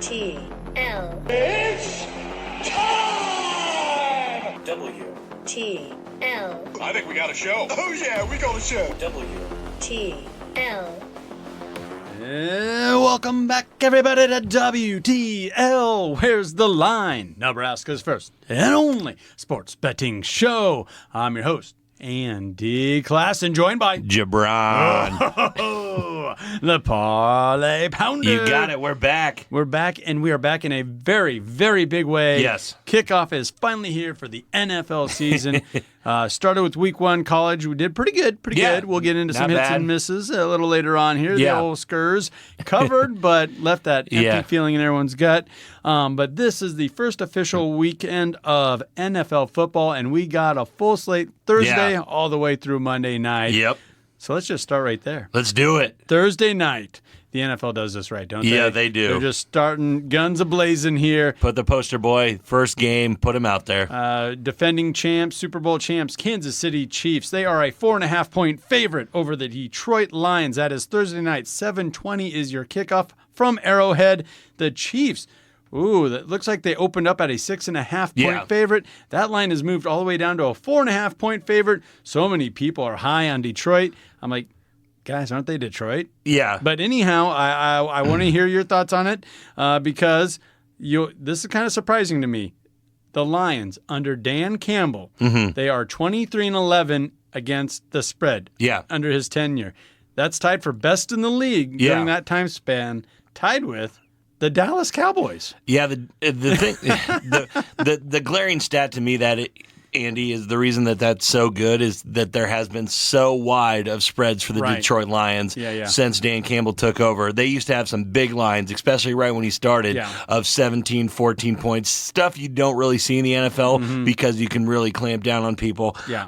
T L. It's time! W. T L. I think we got a show. Oh yeah, we got a show. W. T L. Welcome back, everybody, to WTL. Where's the line? Nebraska's first and only sports betting show. I'm your host, Andy Klassen, joined by Jabron. the Parlay Pounder. You got it. We're back. We're back, and we are back in a very, very big way. Yes. Kickoff is finally here for the NFL season. Started with week one college. We did pretty good. Yeah, We'll get into some not hits bad. and misses a little later on here. The Yeah. old Skurs covered, but left that empty Yeah. feeling in everyone's gut. But this is the first official weekend of NFL football, and we got a full slate Thursday Yeah. all the way through Monday night. Yep. So let's just start right there. Let's do it. Thursday night. The NFL does this right, don't they? Yeah, they do. They're just starting guns a-blazing here. Put the poster boy, first game, put him out there. Defending champs, Super Bowl champs, Kansas City Chiefs. They are a 4.5-point favorite over the Detroit Lions. That is Thursday night. 7:20 is your kickoff from Arrowhead. The Chiefs. Ooh, that looks like they opened up at a 6.5-point Yeah. favorite. That line has moved all the way down to a 4.5-point favorite. So many people are high on Detroit. I'm like, guys, aren't they Detroit? Yeah. But anyhow, I want to hear your thoughts on it because this is kind of surprising to me. The Lions under Dan Campbell, they are 23-11 against the spread. Yeah. Under his tenure, that's tied for best in the league Yeah. during that time span. Tied with the Dallas Cowboys. Yeah, the thing, the glaring stat to me that Andy, is the reason that that's so good is that there has been so wide of spreads for the Right. Detroit Lions Yeah. since Dan Campbell took over. They used to have some big lines, especially right when he started, Yeah. of 17, 14 points, stuff you don't really see in the NFL because you can really clamp down on people. Yeah.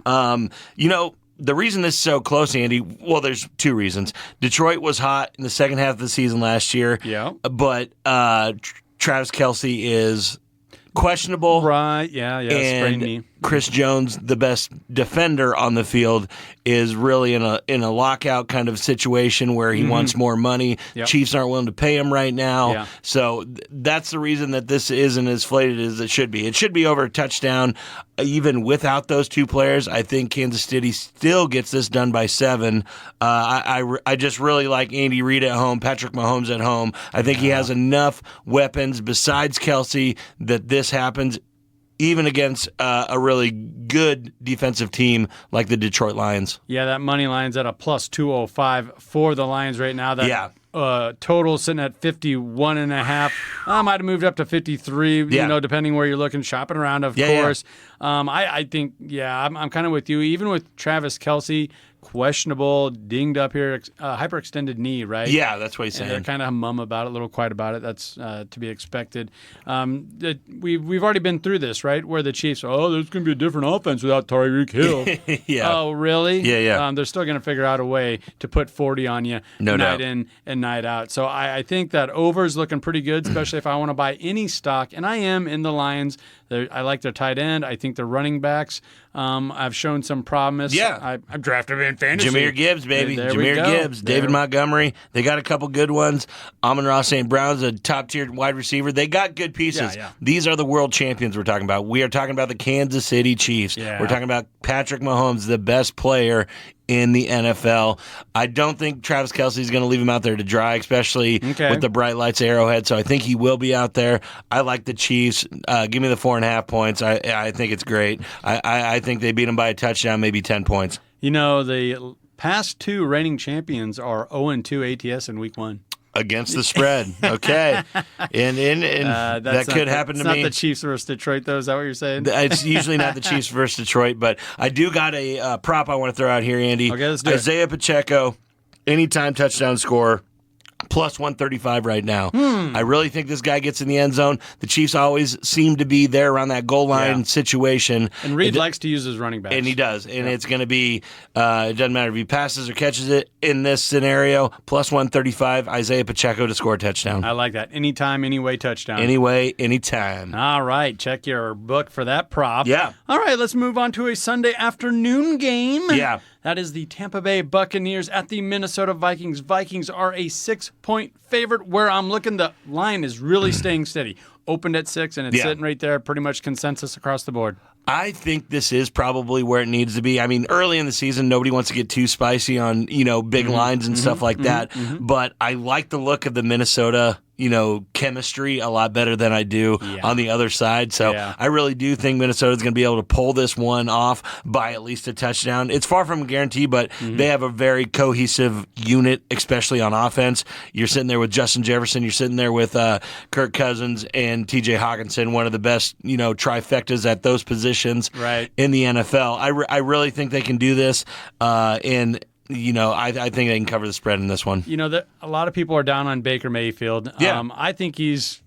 The reason this is so close, Andy, well, there's two reasons. Detroit was hot in the second half of the season last year, Yeah. but Travis Kelce is questionable. Right, yeah, sprained knee. And Chris Jones, the best defender on the field, is really in a lockout kind of situation where he wants more money. Yep. Chiefs aren't willing to pay him right now. Yeah. So that's the reason that this isn't as inflated as it should be. It should be over a touchdown. Even without those two players, I think Kansas City still gets this done by 7. I just really like Andy Reid at home, Patrick Mahomes at home. I think he has enough weapons besides Kelce that this happens, even against a really good defensive team like the Detroit Lions. Yeah, that money line's at a plus 205 for the Lions right now. That Yeah. total sitting at 51.5. I might have moved up to 53, Yeah. depending where you're looking, shopping around, of Yeah, course. I think, I'm kind of with you. Even with Travis Kelce, questionable, dinged up here, hyperextended knee, right? Yeah, that's what he's And saying. they're kind of mum about it, a little quiet about it. That's to be expected. We've already been through this, right? Where the Chiefs, there's going to be a different offense without Tyreek Hill. Yeah. Oh, really? Yeah. They're still going to figure out a way to put 40 on you No night doubt. in and night out. So I think that over is looking pretty good, especially if I want to buy any stock. And I am in the Lions. I like their tight end. I think their running backs I've shown some promise. Yeah. I've drafted him in fantasy. Jameer Gibbs, baby. There we Jameer go. Gibbs, David There- Montgomery. They got a couple good ones. Amon-Ra St. Brown's a top-tier wide receiver. They got good pieces. Yeah. These are the world champions we're talking about. We are talking about the Kansas City Chiefs. Yeah. We're talking about Patrick Mahomes, the best player in the NFL. I don't think Travis Kelce is going to leave him out there to dry, especially Okay. with the bright lights at Arrowhead. So I think he will be out there. I like the Chiefs. Give me the 4.5 points. I think it's great. I think they beat them by a touchdown, maybe 10 points. The past two reigning champions are 0-2 ATS in week one. Against the spread. Okay. And that could happen to It's me. not the Chiefs versus Detroit, though. Is that what you're saying? It's usually not the Chiefs versus Detroit, but I do got a prop I want to throw out here, Andy. Okay, let's do it. Isaiah Pacheco, anytime touchdown scorer, plus 135 right now. I really think this guy gets in the end zone. The Chiefs always seem to be there around that goal line Yeah. situation. And Reed likes to use his running backs. And he does. And it's going to be, it doesn't matter if he passes or catches it in this scenario, plus 135, Isaiah Pacheco to score a touchdown. I like that. Anytime, anyway touchdown. Anyway, anytime. All right. Check your book for that prop. Yeah. All right. Let's move on to a Sunday afternoon game. Yeah. That is the Tampa Bay Buccaneers at the Minnesota Vikings. Vikings are a 6-point favorite. Where I'm looking, the line is really staying steady. Opened at 6, and it's sitting right there, pretty much consensus across the board. I think this is probably where it needs to be. I mean, early in the season, nobody wants to get too spicy on, big lines and stuff like that. But I like the look of the Minnesota, chemistry a lot better than I do on the other side. So I really do think Minnesota's going to be able to pull this one off by at least a touchdown. It's far from a guarantee, but they have a very cohesive unit, especially on offense. You're sitting there with Justin Jefferson. You're sitting there with Kirk Cousins and TJ Hawkinson, one of the best, trifectas at those positions in the NFL. I really think they can do this, and I think they can cover the spread in this one. A lot of people are down on Baker Mayfield. Yeah. I think he's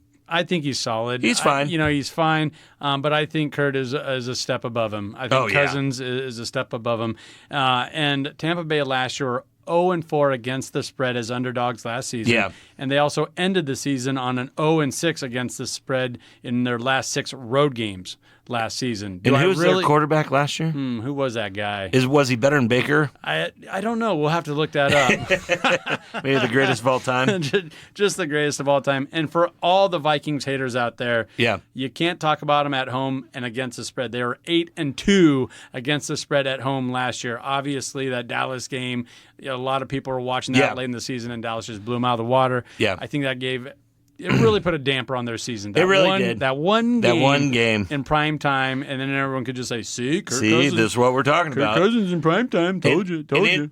solid. He's fine. He's fine. But I think Kurt is a step above him. I think Cousins is a step above him. And Tampa Bay last year were 0-4 against the spread as underdogs last season. Yeah. And they also ended the season on an 0-6 against the spread in their last 6 road games last season. And who was their quarterback last year? Who was that guy? Was he better than Baker? I don't know. We'll have to look that up. Maybe the greatest of all time. Just the greatest of all time. And for all the Vikings haters out there, you can't talk about them at home and against the spread. They were 8-2 against the spread at home last year. Obviously, that Dallas game, a lot of people were watching that late in the season, and Dallas just blew them out of the water. Yeah. I think that it really put a damper on their season. It really did. That one game in prime time, and then everyone could just say, Kirk Cousins, this is what we're talking about. Kirk Cousins in prime time. Told you.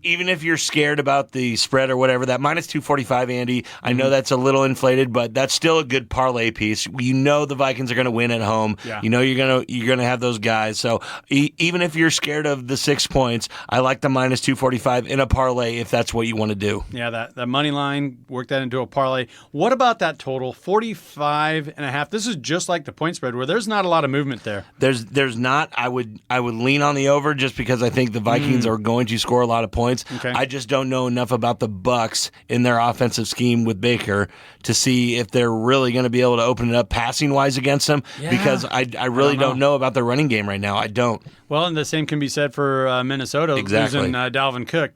Even if you're scared about the spread or whatever, that minus 245, Andy, I know that's a little inflated, but that's still a good parlay piece. The Vikings are going to win at home. Yeah. You're gonna have those guys. So even if you're scared of the 6 points, I like the minus 245 in a parlay if that's what you want to do. Yeah, that money line, work that into a parlay. What about that total? 45.5. This is just like the point spread where there's not a lot of movement there. There's not. I would lean on the over just because I think the Vikings are going to score a lot of points. Okay. I just don't know enough about the Bucs in their offensive scheme with Baker to see if they're really going to be able to open it up passing wise against them because I really don't know about the running game right now. I don't. Well, and the same can be said for Minnesota losing Dalvin Cook.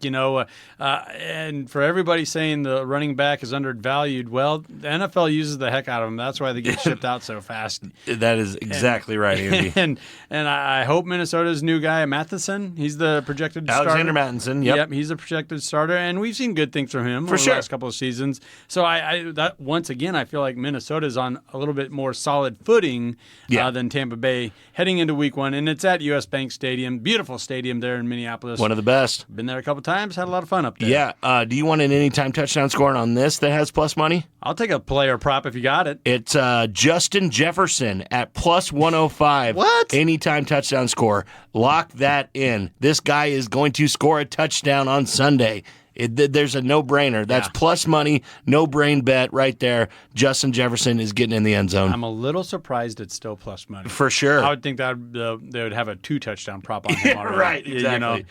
And for everybody saying the running back is undervalued, well, the NFL uses the heck out of them. That's why they get shipped out so fast. That is exactly right, Andy. And I hope Minnesota's new guy, Matheson, he's the projected Alexander starter. Matheson, yep. He's a projected starter, and we've seen good things from him over the last couple of seasons. So that once again, I feel like Minnesota's on a little bit more solid footing than Tampa Bay heading into Week 1, and it's at U.S. Bank Stadium, beautiful stadium there in Minneapolis. One of the best. Been there a couple times, had a lot of fun up there. Yeah. Do you want an anytime touchdown scoring on this that has plus money? I'll take a player prop if you got it. It's Justin Jefferson at plus 105. What? Anytime touchdown score. Lock that in. This guy is going to score a touchdown on Sunday. There's a no-brainer. That's plus money, no-brain bet right there. Justin Jefferson is getting in the end zone. I'm a little surprised it's still plus money. For sure. I would think that they would have a 2-touchdown prop on him already. Right, exactly.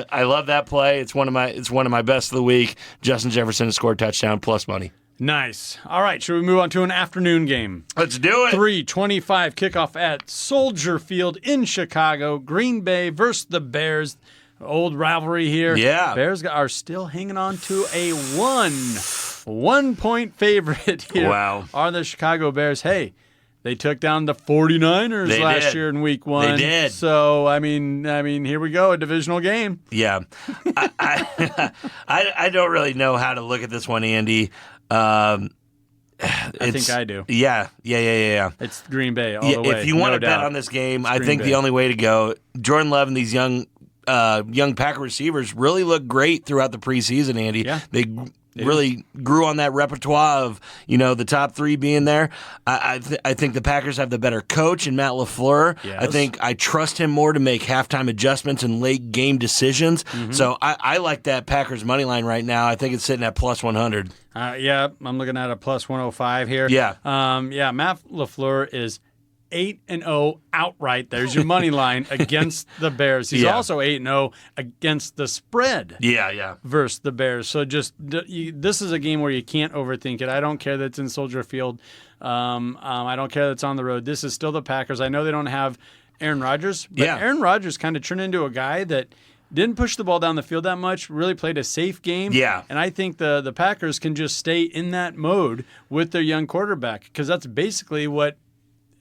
I love that play. It's one of my best of the week. Justin Jefferson has scored touchdown plus money. Nice. All right, should we move on to an afternoon game? Let's do it. 3:25 kickoff at Soldier Field in Chicago. Green Bay versus the Bears. Old rivalry here. Yeah. Bears are still hanging on to a 1-point favorite here. Wow. Are the Chicago Bears. Hey, they took down the 49ers last year in Week 1. They did. So, I mean, here we go, a divisional game. Yeah. I don't really know how to look at this one, Andy. I think I do. Yeah. It's Green Bay all the way. If you want to bet doubt. on this game, It's I Green think Bay. the only way to go, Jordan Love and these young Packer receivers really look great throughout the preseason, Andy. Yeah. They really grew on that repertoire of, the top 3 being there. I think the Packers have the better coach in Matt LaFleur. Yes. I trust him more to make halftime adjustments and late game decisions. Mm-hmm. So I like that Packers money line right now. I think it's sitting at plus 100. I'm looking at a plus 105 here. Yeah. Matt LaFleur is 8-0 outright. There's your money line against the Bears. He's also 8-0 against the spread. Yeah. Versus the Bears. So this is a game where you can't overthink it. I don't care that it's in Soldier Field. I don't care that it's on the road. This is still the Packers. I know they don't have Aaron Rodgers, but Aaron Rodgers kind of turned into a guy that Didn't push the ball down the field that much, really played a safe game. Yeah. And I think the Packers can just stay in that mode with their young quarterback because that's basically what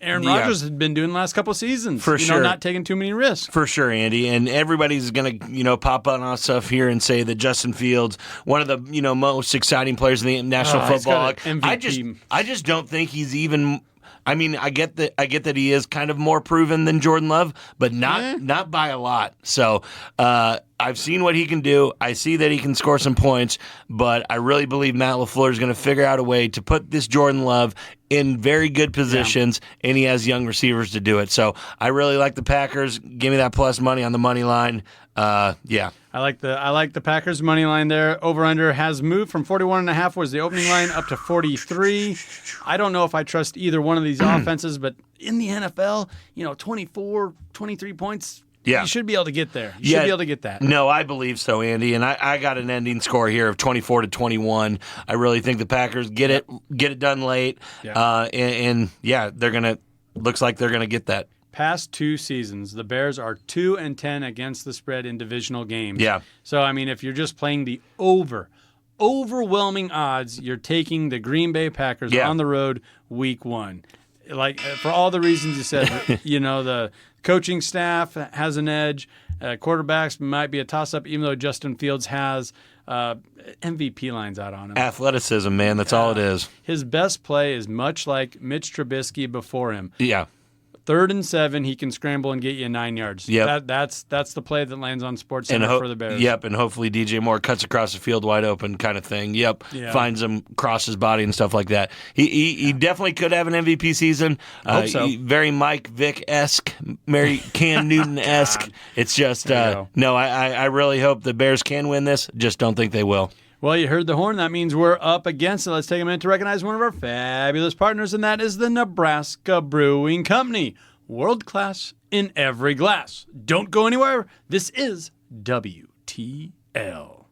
Aaron Rodgers has been doing the last couple of seasons. For sure. Not taking too many risks. For sure, Andy. And everybody's going to, pop on stuff here and say that Justin Fields, one of the, most exciting players in the National Football League. I just don't think he's even. I mean, I get that he is kind of more proven than Jordan Love, but not by a lot. So I've seen what he can do. I see that he can score some points, but I really believe Matt LaFleur is going to figure out a way to put this Jordan Love in very good positions, and he has young receivers to do it. So I really like the Packers. Give me that plus money on the money line. Yeah. I like the Packers money line there. Over-under has moved from 41.5 was the opening line up to 43. I don't know if I trust either one of these offenses, but in the NFL, 24, 23 points, you should be able to get there. You should be able to get that. No, I believe so, Andy, and I got an ending score here of 24-21. I really think the Packers get it done late, looks like they're gonna get that. Past 2 seasons, the Bears are 2-10 against the spread in divisional games. Yeah. So, I mean, if you're just playing the overwhelming odds, you're taking the Green Bay Packers on the road week 1. Like, for all the reasons you said, the coaching staff has an edge. Quarterbacks might be a toss-up, even though Justin Fields has MVP lines out on him. Athleticism, man, that's all it is. His best play is much like Mitch Trubisky before him. Yeah. 3rd and 7, he can scramble and get you 9 yards. Yep. That's the play that lands on SportsCenter for the Bears. Yep, and hopefully DJ Moore cuts across the field wide open kind of thing. Yep, finds him, cross his body and stuff like that. He definitely could have an MVP season. I hope so. Very Mike Vick-esque, Mary Cam Newton-esque. It's just, no, I really hope the Bears can win this. Just don't think they will. Well, you heard the horn. That means we're up against it. Let's take a minute to recognize one of our fabulous partners, and that is the Nebraska Brewing Company. World class in every glass. Don't go anywhere. This is WTL.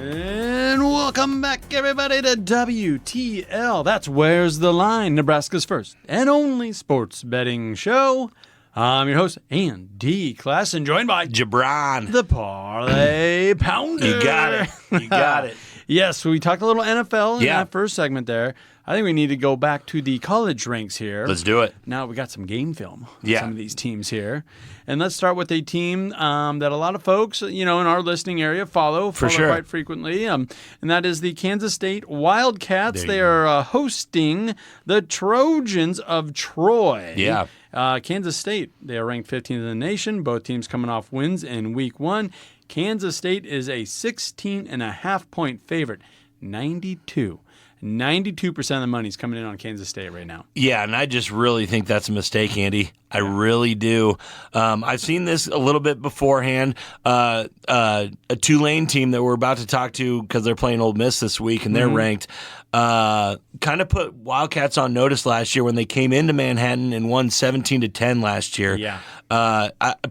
And welcome back, everybody, to WTL. That's Where's the Line, Nebraska's first and only sports betting show. I'm your host, Andy Klassen, joined by Gibran, the Parlay Pounder. You got it. Yes, we talked a little NFL in that first segment there. I think we need to go back to the college ranks here. Let's do it. Now we got some game film on some of these teams here. And let's start with a team that a lot of folks, in our listening area follow quite frequently. And that is the Kansas State Wildcats. They are hosting the Trojans of Troy. Yeah. Kansas State, they are ranked 15th in the nation. Both teams coming off wins in week 1. Kansas State is a 16.5-point favorite. 92% of the money's coming in on Kansas State right now. Yeah, and I just really think that's a mistake, Andy. I really do. I've seen this a little bit beforehand. A Tulane team that we're about to talk to because they're playing Ole Miss this week and they're ranked. Kind of put Wildcats on notice last year when they came into Manhattan and won 17-10 last year. Yeah.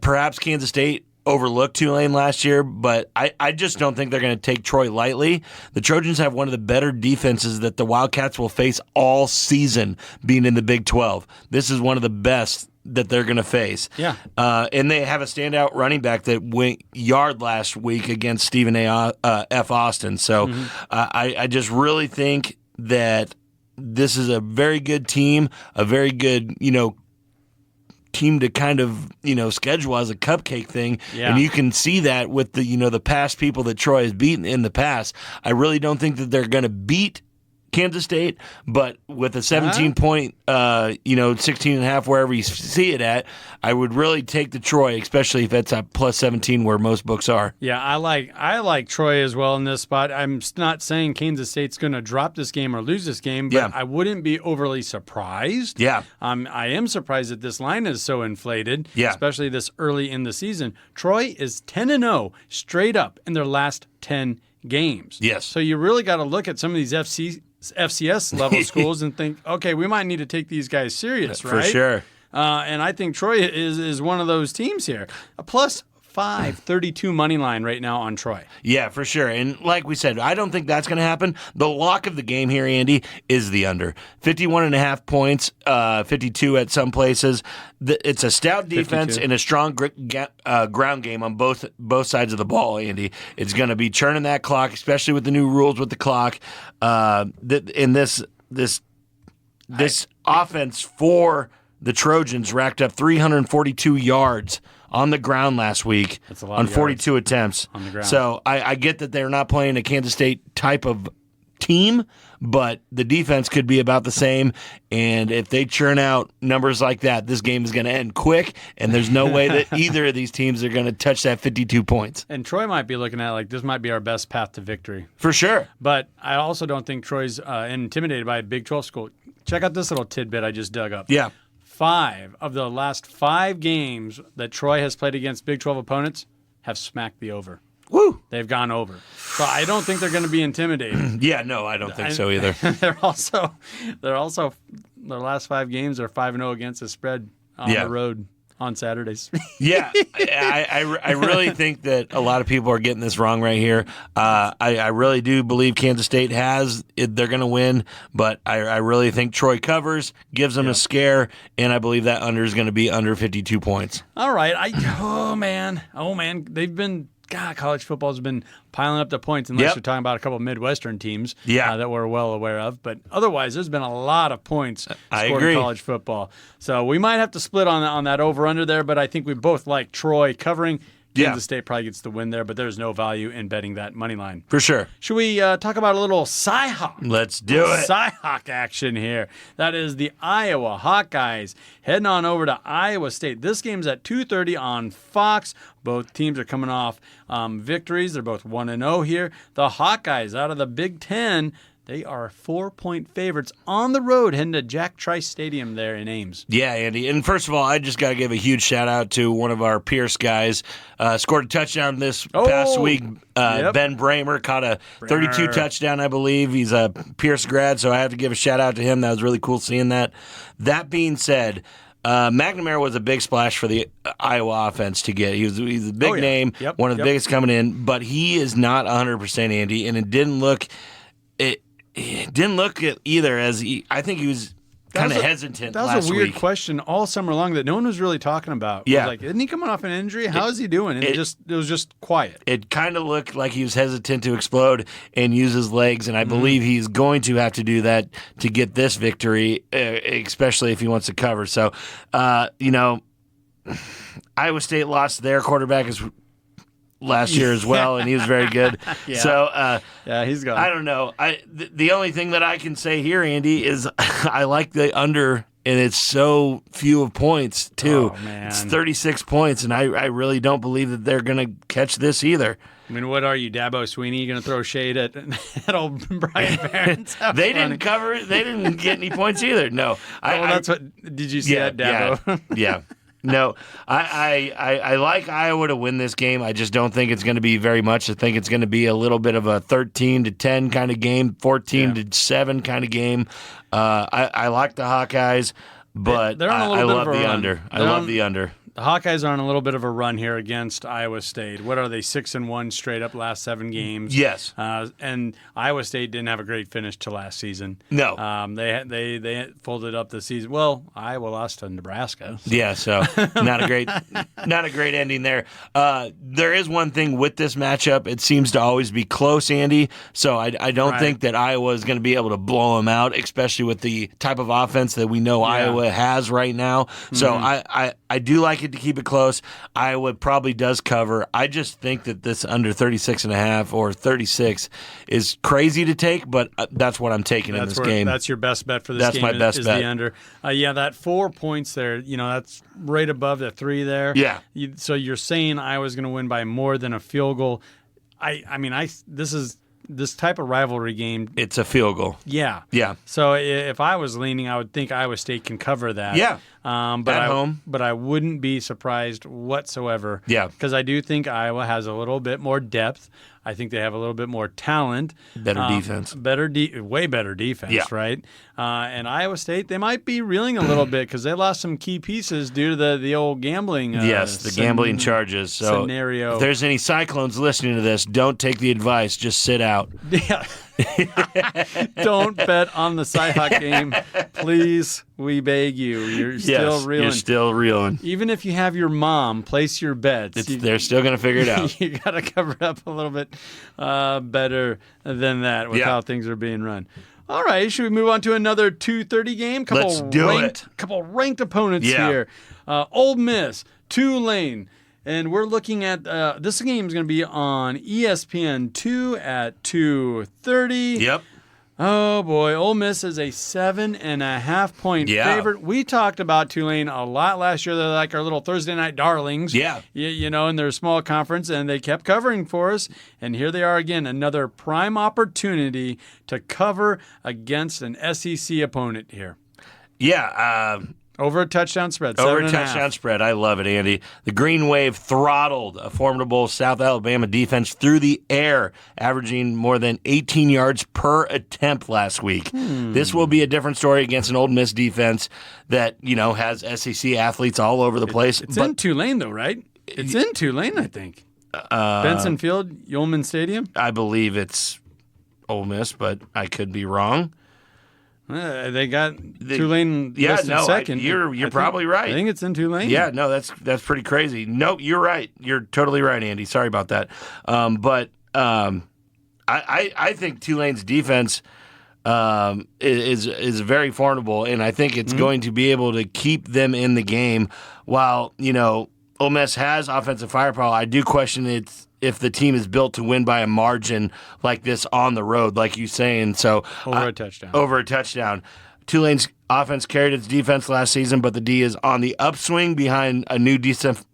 Perhaps Kansas State overlooked Tulane last year, but I just don't think they're going to take Troy lightly. The Trojans have one of the better defenses that the Wildcats will face all season being in the Big 12. This is one of the best that they're going to face. Yeah. And they have a standout running back that went yard last week against Stephen F. Austin. So I just really think that this is a very good team, a very good, team to kind of, schedule as a cupcake thing. Yeah. And you can see that with the, the past people that Troy has beaten in the past. I really don't think that they're going to beat Kansas State, but with a 17-point, 16.5, wherever you see it at, I would really take the Troy, especially if it's at plus 17 where most books are. Yeah, I like Troy as well in this spot. I'm not saying Kansas State's going to drop this game or lose this game, but I wouldn't be overly surprised. Yeah. I am surprised that this line is so inflated, especially this early in the season. Troy is 10-0 straight up in their last 10 games. Yes. So you really got to look at some of these FCS level schools and think, okay, we might need to take these guys serious, right? For sure. And I think Troy is one of those teams here. Plus 5.32 money line right now on Troy. Yeah, for sure. And like we said, I don't think that's going to happen. The lock of the game here, Andy, is the under. 51.5 points, 52 at some places. It's a stout defense 52. and a strong ground game on both sides of the ball, Andy. It's going to be churning that clock, especially with the new rules with the clock. In this offense for the Trojans racked up 342 yards on the ground last week That's a lot on of 42 attempts. on the ground. So I get that they're not playing a Kansas State type of team, but the defense could be about the same. And if they churn out numbers like that, this game is going to end quick, and there's no way that either of these teams are going to touch that 52 points. And Troy might be looking at it like this might be our best path to victory. For sure. But I also don't think Troy's intimidated by a Big 12 school. Check out this little tidbit I just dug up. Yeah. 5 of the last 5 games that Troy has played against Big 12 opponents have smacked the over. Woo. They've gone over. So I don't think they're going to be intimidated. Yeah, no, I don't think so either. They're also their last 5 games are 5-0 against the spread on Yeah. the road on Saturdays. Yeah, I really think that a lot of people are getting this wrong right here. I really do believe Kansas State they're going to win, but I really think Troy covers, gives them a scare, and I believe that under is going to be under 52 points. All right. Oh man. They've been college football's been piling up the points unless Yep. you're talking about a couple of Midwestern teams Yeah. that we're well aware of. But otherwise, there's been a lot of points I scored agree. in college football. So we might have to split on that over-under there, but I think we both like Troy covering. Kansas Yeah. State probably gets the win there, but there's no value in betting that money line. For sure. Should we talk about a little Cy-Hawk? Let's do it. Cy-Hawk action here. That is the Iowa Hawkeyes heading on over to Iowa State. This game's at 2:30 on Fox. Both teams are coming off victories. They're both 1-0 here. The Hawkeyes out of the Big Ten, they are 4-point favorites on the road heading to Jack Trice Stadium there in Ames. Yeah, Andy. And first of all, I just got to give a huge shout out to one of our Pierce guys. Scored a touchdown this past week. Yep. Ben Bramer caught a 32 touchdown, I believe. He's a Pierce grad, so I have to give a shout out to him. That was really cool seeing that. That being said, McNamara was a big splash for the Iowa offense to get. He's a big name, one of the biggest coming in, but he is not 100%, Andy, and it didn't look either I think he was kind of hesitant That was last a weird week. question all summer long that no one was really talking about. It Yeah. was like, isn't he coming off an injury? How is he doing? And it was just quiet. It kind of looked like he was hesitant to explode and use his legs, and I believe he's going to have to do that to get this victory, especially if he wants to cover. So, Iowa State lost their quarterback last year as well, and he was very good. Yeah. So, Yeah, he's gone. I don't know. The only thing that I can say here, Andy, is I like the under, and it's so few of points too. Oh, man. It's 36 points, and I really don't believe that they're going to catch this either. I mean, what are you, Dabo Sweeney? You going to throw shade at old Brian Barron's? They didn't cover. They didn't get any points either. No, That's what. Did you see that, Dabo? Yeah. No, I like Iowa to win this game. I just don't think it's going to be very much. I think it's going to be a little bit of a 13-10 kind of game, 14-7 kind of game. I like the Hawkeyes, but They're on a I little bit love of a the run. under. I love the under. The Hawkeyes are on a little bit of a run here against Iowa State. What are they, 6-1 straight up last 7 games? Yes. And Iowa State didn't have a great finish to last season. No. They folded up the season. Well, Iowa lost to Nebraska. Yeah, so not a great ending there. There is one thing with this matchup. It seems to always be close, Andy. So I don't think that Iowa is going to be able to blow them out, especially with the type of offense that we know Iowa has right now. So I do like it to keep it close. Iowa probably does cover. I just think that this under 36.5 or 36 is crazy to take, but that's what I'm taking in this game. That's your best bet for this That's game. my best is bet. the under. That 4 points there. That's right above the 3 there. Yeah. So you're saying Iowa's going to win by more than a field goal. This is this type of rivalry game. It's a field goal. Yeah. Yeah. So if I was leaning, I would think Iowa State can cover that. Yeah. At home. But I wouldn't be surprised whatsoever. Yeah. Because I do think Iowa has a little bit more depth. I think they have a little bit more talent. Better defense. Way better defense, Yeah. right? And Iowa State, they might be reeling a little bit because they lost some key pieces due to the old gambling. Yes, the gambling charges. So scenario. if there's any Cyclones listening to this, don't take the advice. Just sit out. Yeah. Don't bet on the Cyhawk game. Please, we beg you. You're still reeling. You're still reeling. Even if you have your mom place your bets, They're still going to figure it out. You got to cover it up a little bit better than that with how things are being run. All right, should we move on to another 2:30 game? Let's do it. Couple ranked opponents here. Ole Miss, Tulane. And we're looking at this game is going to be on ESPN2 at 2:30. Yep. Oh, boy. Ole Miss is a 7.5-point favorite. We talked about Tulane a lot last year. They're like our little Thursday night darlings. Yeah. You know, in their small conference, and they kept covering for us. And here they are again, another prime opportunity to cover against an SEC opponent here. Yeah. Over a touchdown spread. Over a 7.5. touchdown spread. I love it, Andy. The Green Wave throttled a formidable South Alabama defense through the air, averaging more than 18 yards per attempt last week. This will be a different story against an Ole Miss defense that, has SEC athletes all over the place. It's in Tulane, though, right? It's in Tulane, I think. Benson Field, Yeoman Stadium? I believe it's Ole Miss, but I could be wrong. They got Tulane listed second. You're probably right. I think it's in Tulane. Yeah, no, that's pretty crazy. No, you're right. You're totally right, Andy. Sorry about that. But I think Tulane's defense is very formidable, and I think it's going to be able to keep them in the game. While Ole Miss has offensive firepower, I do question if the team is built to win by a margin like this on the road, like you're saying. So over a touchdown. Over a touchdown. Tulane's offense carried its defense last season, but the D is on the upswing behind a new defensive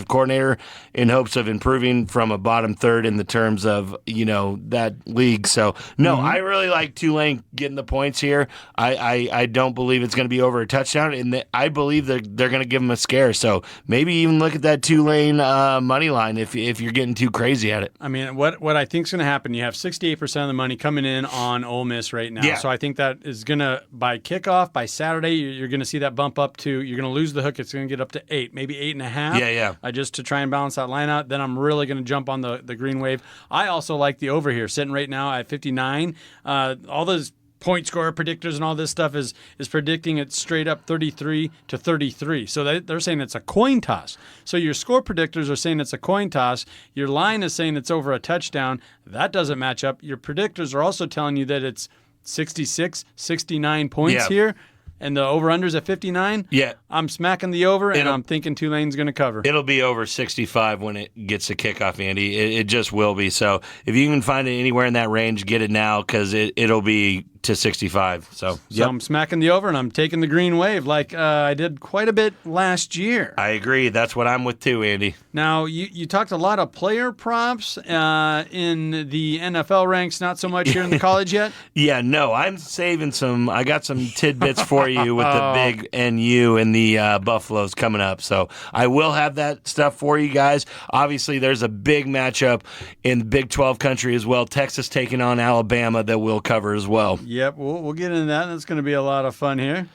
coordinator in hopes of improving from a bottom third in the terms of, that league. So, no, I really like Tulane getting the points here. I don't believe it's going to be over a touchdown, and I believe they're going to give them a scare. So maybe even look at that Tulane money line if you're getting too crazy at it. I mean, what I think is going to happen, you have 68% of the money coming in on Ole Miss right now. Yeah. So I think that is going to, by kickoff, by Saturday, you're going to see that bump up to, you're going to lose the hook. It's going to get up to 8, maybe 8.5. Yeah. Just to try and balance that line out. Then I'm really going to jump on the green wave. I also like the over here, sitting right now at 59. All those point scorer predictors and all this stuff is predicting it straight up 33-33. So they're saying it's a coin toss. So your score predictors are saying it's a coin toss. Your line is saying it's over a touchdown. That doesn't match up. Your predictors are also telling you that it's 66, 69 points here. And the over-under's at 59? Yeah. I'm smacking the over, and I'm thinking Tulane's going to cover. It'll be over 65 when it gets the kickoff, Andy. It just will be. So if you can find it anywhere in that range, get it now because it'll be to 65. So I'm smacking the over, and I'm taking the green wave like I did quite a bit last year. I agree. That's what I'm with too, Andy. Now, you talked a lot of player props in the NFL ranks, not so much here in the college yet? Yeah, no. I'm saving some. I got some tidbits for you with the big NU and the Buffaloes coming up. So I will have that stuff for you guys. Obviously, there's a big matchup in the Big 12 country as well. Texas taking on Alabama that we'll cover as well. Yep, we'll get into that. It's going to be a lot of fun here.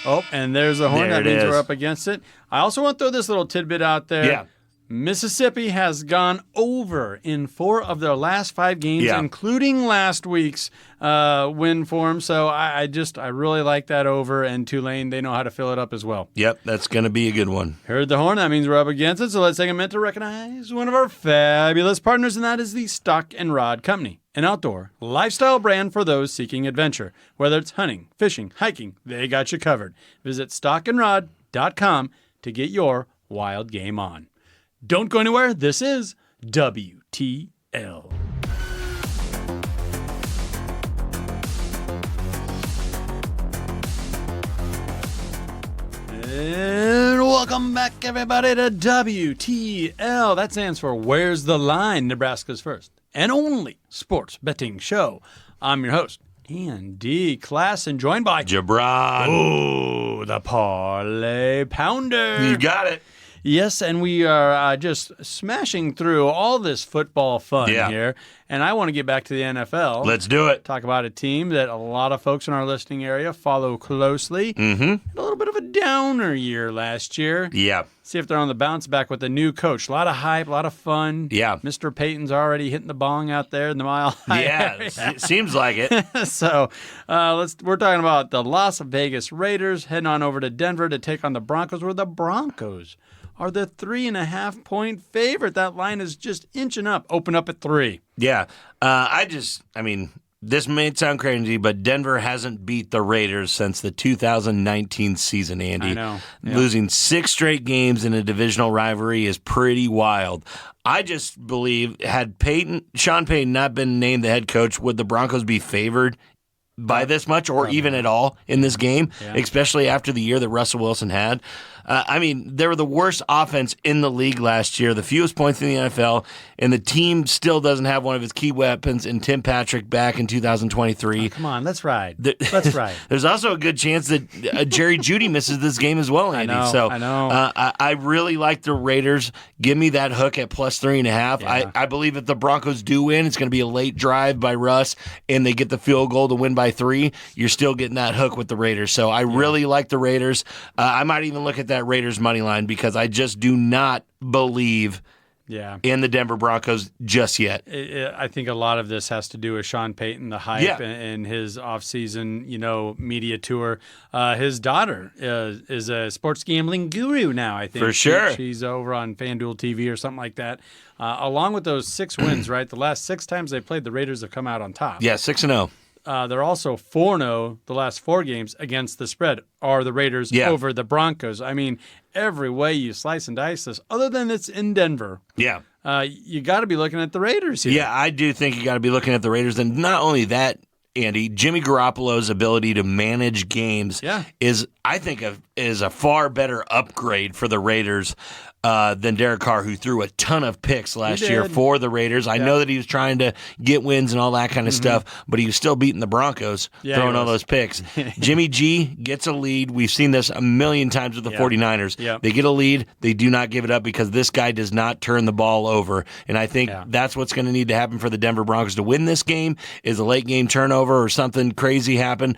Oh, and there's a horn. That means we're up against it. I also want to throw this little tidbit out there. Yeah. Mississippi has gone over in 4 of their last 5 games, including last week's win for them. So I really like that over, and Tulane, they know how to fill it up as well. Yep, that's going to be a good one. Heard the horn. That means we're up against it. So let's take a minute to recognize one of our fabulous partners, and that is the Stock and Rod Company, an outdoor lifestyle brand for those seeking adventure. Whether it's hunting, fishing, hiking, they got you covered. Visit stockandrod.com to get your wild game on. Don't go anywhere. This is WTL. And welcome back, everybody, to WTL. That stands for Where's the Line? Nebraska's first and only sports betting show. I'm your host, And D, Class, and joined by Jabron. Oh, the Parlay Pounder. You got it. Yes, and we are just smashing through all this football fun here. And I want to get back to the NFL. Let's do it. Talk about a team that a lot of folks in our listening area follow closely. Mm-hmm. Had a little bit of a downer year last year. Yeah. See if they're on the bounce back with a new coach. A lot of hype, a lot of fun. Yeah. Mr. Payton's already hitting the bong out there in the mile high area. It seems like it. So we're talking about the Las Vegas Raiders heading on over to Denver to take on the Broncos, where the Broncos are the 3.5-point favorite. That line is just inching up. Open up at 3. Yeah. This may sound crazy, but Denver hasn't beat the Raiders since the 2019 season, Andy. I know. Yeah. Losing 6 straight games in a divisional rivalry is pretty wild. I just believe, had Sean Payton not been named the head coach, would the Broncos be favored by this much or even at all in this game, especially after the year that Russell Wilson had? They were the worst offense in the league last year, the fewest points in the NFL, and the team still doesn't have one of its key weapons in Tim Patrick back in 2023. Oh, come on, let's ride. Let's ride. There's also a good chance that Jerry Jeudy misses this game as well, Andy. I know. I really like the Raiders. Give me that hook at plus 3.5. Yeah. I believe if the Broncos do win, it's going to be a late drive by Russ, and they get the field goal to win by 3. You're still getting that hook with the Raiders. So I really like the Raiders. I might even look at that Raiders money line because I just do not believe in the Denver Broncos just yet. I think a lot of this has to do with Sean Payton, the hype, and his offseason, media tour. His daughter is a sports gambling guru now, I think. For sure. She's over on FanDuel TV or something like that. Along with those 6 wins, right? The last 6 times they played, the Raiders have come out on top. Yeah, 6-0. They're also 4-0 the last 4 games against the spread, are the Raiders over the Broncos. I mean, every way you slice and dice this, other than it's in Denver, you got to be looking at the Raiders here. Yeah, I do think you got to be looking at the Raiders. And not only that, Andy, Jimmy Garoppolo's ability to manage games is, I think, is a far better upgrade for the Raiders than Derek Carr, who threw a ton of picks last year for the Raiders. I know that he was trying to get wins and all that kind of stuff, but he was still beating the Broncos, throwing all those picks. Jimmy G gets a lead. We've seen this a million times with the 49ers. They get a lead. They do not give it up because this guy does not turn the ball over. And I think that's what's going to need to happen for the Denver Broncos to win this game is a late game turnover or something crazy happen.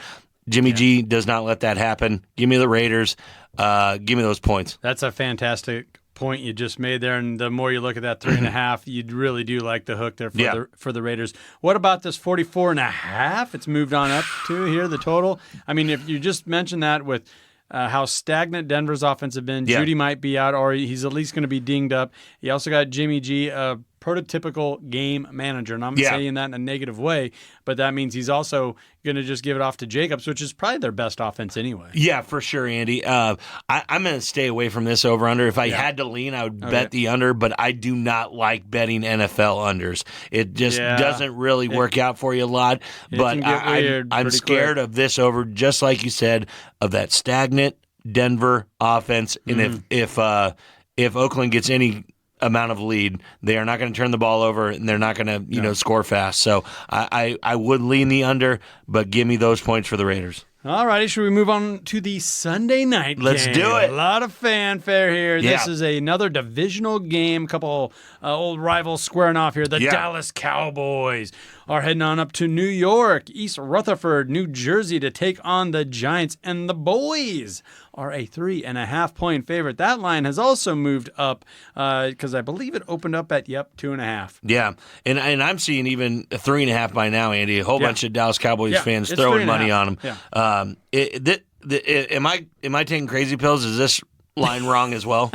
Jimmy G does not let that happen. Give me the Raiders. Give me those points. That's a fantastic point you just made there, and the more you look at that 3.5, you really do like the hook there for the Raiders. What about this 44.5? It's moved on up to here, the total. I mean, if you just mentioned that with how stagnant Denver's offense have been, Jeudy might be out, or he's at least going to be dinged up. You also got Jimmy G, a prototypical game manager, and I'm saying that in a negative way, but that means he's also going to just give it off to Jacobs, which is probably their best offense anyway. Yeah, for sure, Andy. I'm going to stay away from this over-under. If I had to lean, I would bet the under, but I do not like betting NFL unders. It just doesn't really work out for you a lot, but I'm scared of this over, just like you said, of that stagnant Denver offense, and if Oakland gets any amount of lead, they are not going to turn the ball over, and they're not going to score fast. So I would lean the under, but give me those points for the Raiders. All righty, should we move on to the Sunday night game? Let's do it. A lot of fanfare here. This is another divisional game. A couple old rivals squaring off here. The Dallas Cowboys are heading on up to New York, East Rutherford, New Jersey, to take on the Giants. And the boys are a 3.5-point favorite. That line has also moved up because I believe it opened up at 2.5. Yeah, and I'm seeing even a 3.5 by now, Andy. A whole bunch of Dallas Cowboys fans throwing money on them. Yeah. Am I taking crazy pills? Is this line wrong as well?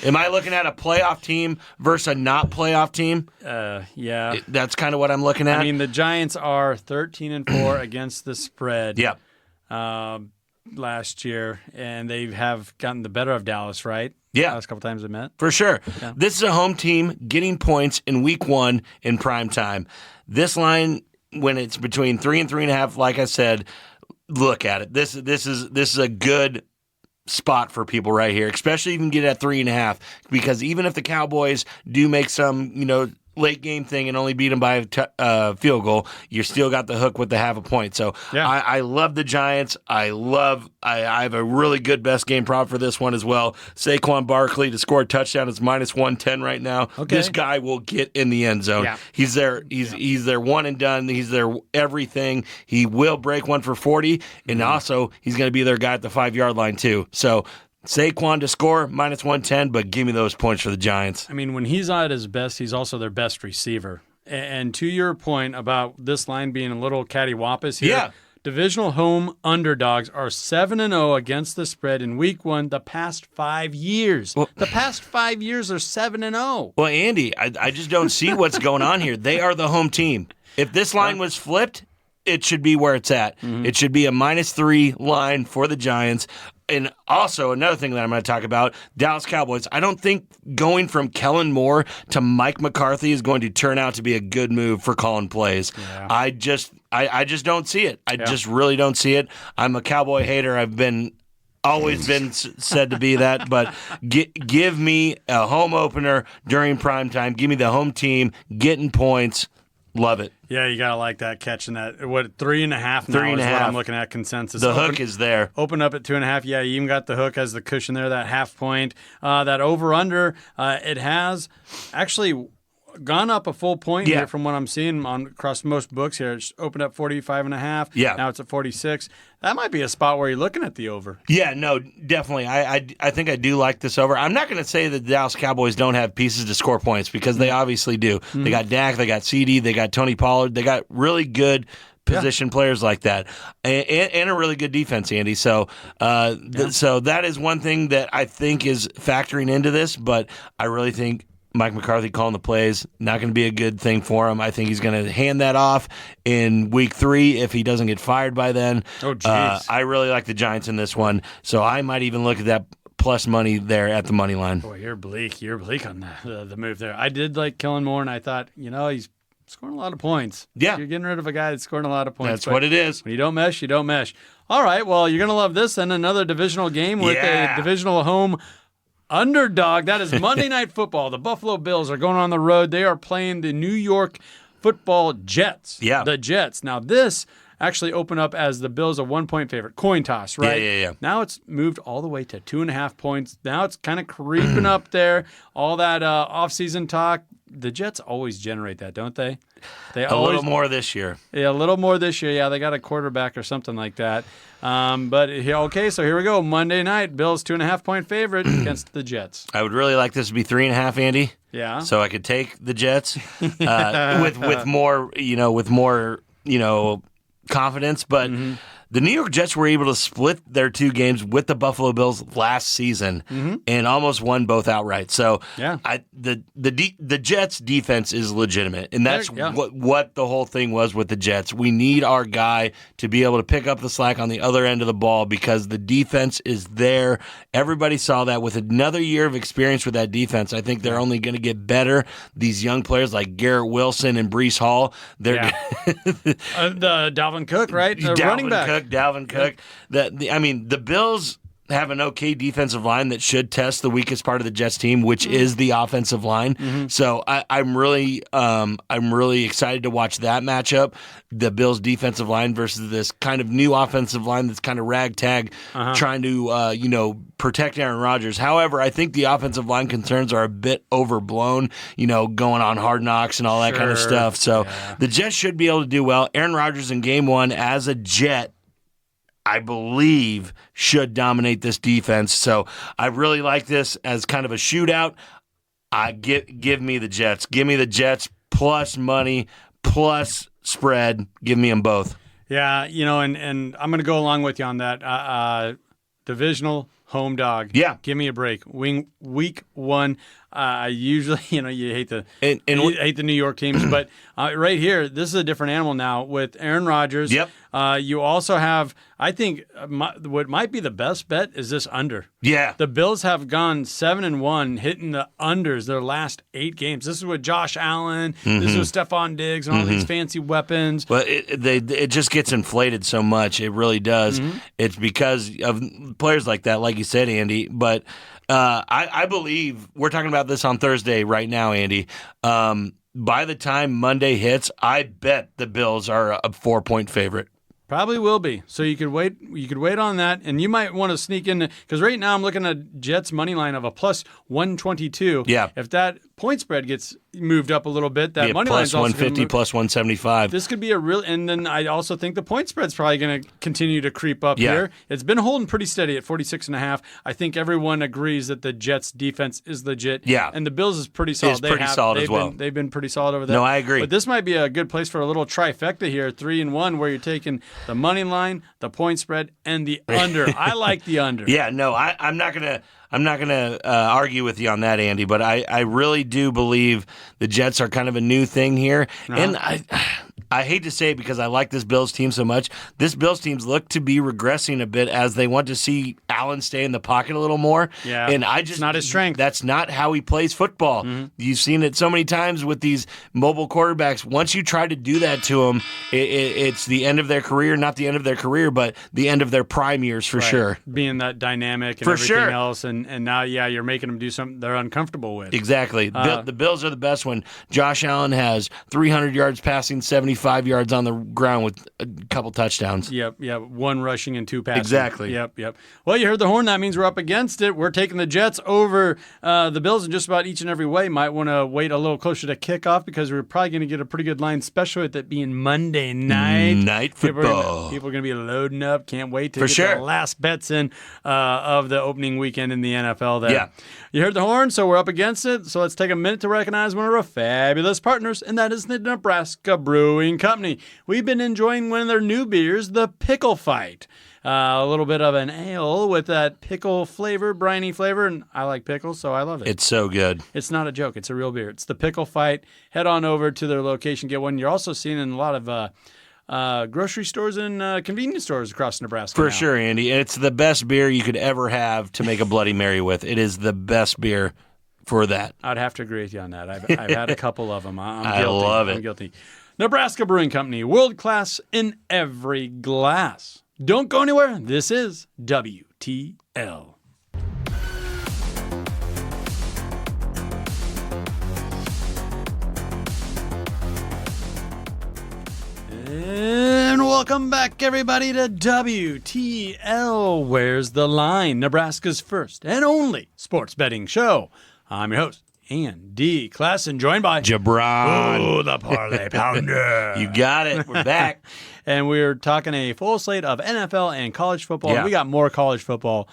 Am I looking at a playoff team versus a not playoff team? Yeah. That's kind of what I'm looking at. I mean, the Giants are 13-4 against the spread. Yep. Last year, and they have gotten the better of Dallas, right? Yeah. Last couple times they met. For sure. Yeah. This is a home team getting points in week 1 in prime time. This line, when it's between 3 and 3.5, like I said, look at it. This is a good spot for people right here, especially if you can get at 3.5, because even if the Cowboys do make some, late game thing and only beat them by a field goal, you still got the hook with the half a point. So I love the Giants. I have a really good best game prop for this one as well. Saquon Barkley to score a touchdown is -110 right now. Okay. This guy will get in the end zone. Yeah. He's their one and done. He's their everything. He will break one for 40, and also he's going to be their guy at the 5-yard line too. So Saquon to score -110, but give me those points for the Giants. I mean, when he's at his best, he's also their best receiver. And to your point about this line being a little cattywampus here, divisional home underdogs are 7-0 against the spread in week 1 the past 5 years. The past 5 years are 7-0. Well, Andy, I just don't see what's going on here. They are the home team. If this line was flipped, it should be where it's at. It should be a -3 line for the Giants. And also, another thing that I'm going to talk about, Dallas Cowboys. I don't think going from Kellen Moore to Mike McCarthy is going to turn out to be a good move for calling plays. Yeah. I just don't see it. I just really don't see it. I'm a Cowboy hater. I've always been said to be that, but give me a home opener during prime time. Give me the home team getting points. Love it. Yeah, you gotta like that, catching that. What, 3.5 now 3.5. is what I'm looking at consensus. The hook is there. Open up at 2.5. Yeah, you even got the hook as the cushion there, that half point. That over-under, it has actually gone up a full point here from what I'm seeing across most books here. It's opened up 45.5. Yeah. Now it's at 46. That might be a spot where you're looking at the over. Yeah, no, definitely. I think I do like this over. I'm not going to say that the Dallas Cowboys don't have pieces to score points because they obviously do. They got Dak, they got CD, they got Tony Pollard, they got really good position players like that, and a really good defense, Andy. So, so that is one thing that I think is factoring into this. But I really think Mike McCarthy calling the plays, not going to be a good thing for him. I think he's going to hand that off in week 3 if he doesn't get fired by then. Oh, jeez. I really like the Giants in this one, so I might even look at that plus money there at the money line. Boy, you're bleak. You're bleak on the move there. I did like Kellen Moore, and I thought, he's scoring a lot of points. Yeah. You're getting rid of a guy that's scoring a lot of points. That's what it is. When you don't mesh, you don't mesh. All right, well, you're going to love this then. Another divisional game with a divisional home underdog. That is Monday Night Football. The Buffalo Bills are going on the road. They are playing the New York Football Jets. Yeah. The Jets. Now, this actually opened up as the Bills a 1-point favorite. Coin toss, right? Yeah. Now it's moved all the way to 2.5 points. Now it's kind of creeping up there. All that offseason talk. The Jets always generate that, don't they? A little more this year. Yeah, a little more this year. Yeah, they got a quarterback or something like that. Okay, so here we go. Monday night, Bills 2.5-point favorite against the Jets. I would really like this to be 3.5, Andy. Yeah. So I could take the Jets with more confidence, but. The New York Jets were able to split their 2 games with the Buffalo Bills last season and almost won both outright. So the Jets' defense is legitimate, and that's what the whole thing was with the Jets. We need our guy to be able to pick up the slack on the other end of the ball because the defense is there. Everybody saw that. With another year of experience with that defense, I think they're only going to get better. These young players like Garrett Wilson and Breece Hall, they're the Dalvin Cook, right? The running back. Dalvin Cook. The Bills have an okay defensive line that should test the weakest part of the Jets team, which is the offensive line. So I'm really excited to watch that matchup. The Bills defensive line versus this kind of new offensive line that's kind of ragtag, trying to protect Aaron Rodgers. However, I think the offensive line concerns are a bit overblown. Going on Hard Knocks and all that kind of stuff. So the Jets should be able to do well. Aaron Rodgers in Game 1 as a Jet, I believe, should dominate this defense. So I really like this as kind of a shootout. Give me the Jets. Give me the Jets plus money, plus spread. Give me them both. Yeah, and I'm going to go along with you on that. Divisional home dog. Yeah. Give me a break. Week 1. Usually, you hate the hate the New York teams, but right here, this is a different animal now with Aaron Rodgers. Yep. You also have, I think, what might be the best bet is this under. Yeah. The Bills have gone 7-1, hitting the unders their last 8 games. This is with Josh Allen. This is with Stephon Diggs and all these fancy weapons. But it just gets inflated so much. It really does. It's because of players like that, like you said, Andy. But I believe we're talking about this on Thursday right now, Andy. by the time Monday hits, I bet the Bills are a 4-point favorite. Probably will be. So you could wait. You could wait on that, and you might want to sneak in because right now I'm looking at Jets money line of a plus 122. Yeah. If that point spread gets moved up a little bit, that Be a money plus line's also 150, gonna move. plus 175. This could be a real, and then I also think the point spread's probably going to continue to creep up Yeah. here. It's been holding pretty steady at 46.5. I think everyone agrees that the Jets defense is legit. Yeah. And the Bills is pretty solid. Pretty solid as well. They've been pretty solid over there. No, I agree. But this might be a good place for a little trifecta here, 3-1, where you're taking the money line, the point spread, and the under. I like the under. Yeah, no, I'm not gonna argue with you on that, Andy. But I really do believe the Jets are kind of a new thing here, and I hate to say it because I like this Bills team so much. This Bills team's look to be regressing a bit as they want to see Allen stay in the pocket a little more. Yeah, and it's not his strength. That's not how he plays football. Mm-hmm. You've seen it so many times with these mobile quarterbacks. Once you try to do that to them, it's the end of their career. Not the end of their career, but the end of their prime years for sure. Being that dynamic and For everything sure. else, and now, you're making them do something they're uncomfortable with. Exactly. The Bills are the best when Josh Allen has 300 yards passing, 75 yards on the ground with a couple touchdowns. Yep. One rushing and two passing. Exactly. Yep. Well, you heard the horn. That means we're up against it. We're taking the Jets over the Bills in just about each and every way. Might want to wait a little closer to kickoff because we're probably going to get a pretty good line, especially with it being Monday night. Night football. People are going to be loading up. Can't wait to For get sure. the last bets in of the opening weekend in the NFL there. Yeah. You heard the horn, so we're up against it. So let's take a minute to recognize one of our fabulous partners, and that is the Nebraska Brewing Company. We've been enjoying one of their new beers, the Pickle Fight. A little bit of an ale with that pickle flavor, briny flavor, and I like pickles, so I love it. It's so good. It's not a joke. It's a real beer. It's the Pickle Fight. Head on over to their location, get one. You're also seeing in a lot of grocery stores and convenience stores across Nebraska For now. sure, Andy. It's the best beer you could ever have to make a Bloody Mary with. It is the best beer for that. I'd have to agree with you on that. I've had a couple of them. I'm I guilty. love it. I'm guilty. Nebraska Brewing Company, world class in every glass. Don't go anywhere. This is WTL. And welcome back, everybody, to WTL. Where's the Line? Nebraska's first and only sports betting show. I'm your host, Andy Klassen, joined by Jabron. Oh, the Parlay Pounder. You got it. We're back. And we're talking a full slate of NFL and college football. Yeah. We got more college football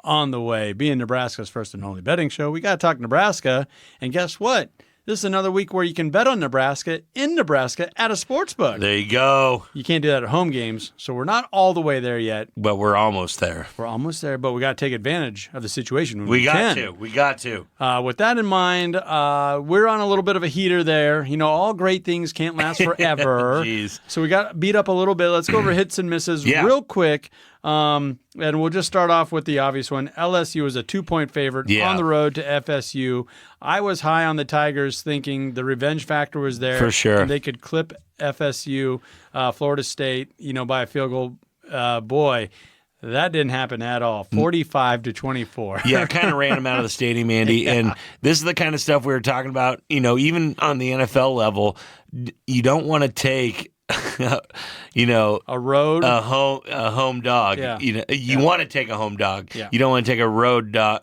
on the way. Being Nebraska's first and only betting show, we got to talk Nebraska. And guess what? This is another week where you can bet on Nebraska in Nebraska at a sports book. There you go. You can't do that at home games, so we're not all the way there yet. But we're almost there. We're almost there, but we got to take advantage of the situation when We got can. to. We got to. With that in mind, we're on a little bit of a heater there. You know, all great things can't last forever. Jeez. So we got beat up a little bit. Let's go over hits and misses Yeah. real quick. And we'll just start off with the obvious one. LSU is a 2-point favorite on the road to FSU. I was high on the Tigers thinking the revenge factor was there. For sure. And they could clip FSU, Florida State, by a field goal. Boy, that didn't happen at all. 45-24. Yeah, kind of ran him out of the stadium, Andy. Yeah. And this is the kind of stuff we were talking about. Even on the NFL level, you don't want to take a road. a home dog. Yeah. You want to take a home dog. Yeah. You don't want to take a road dog.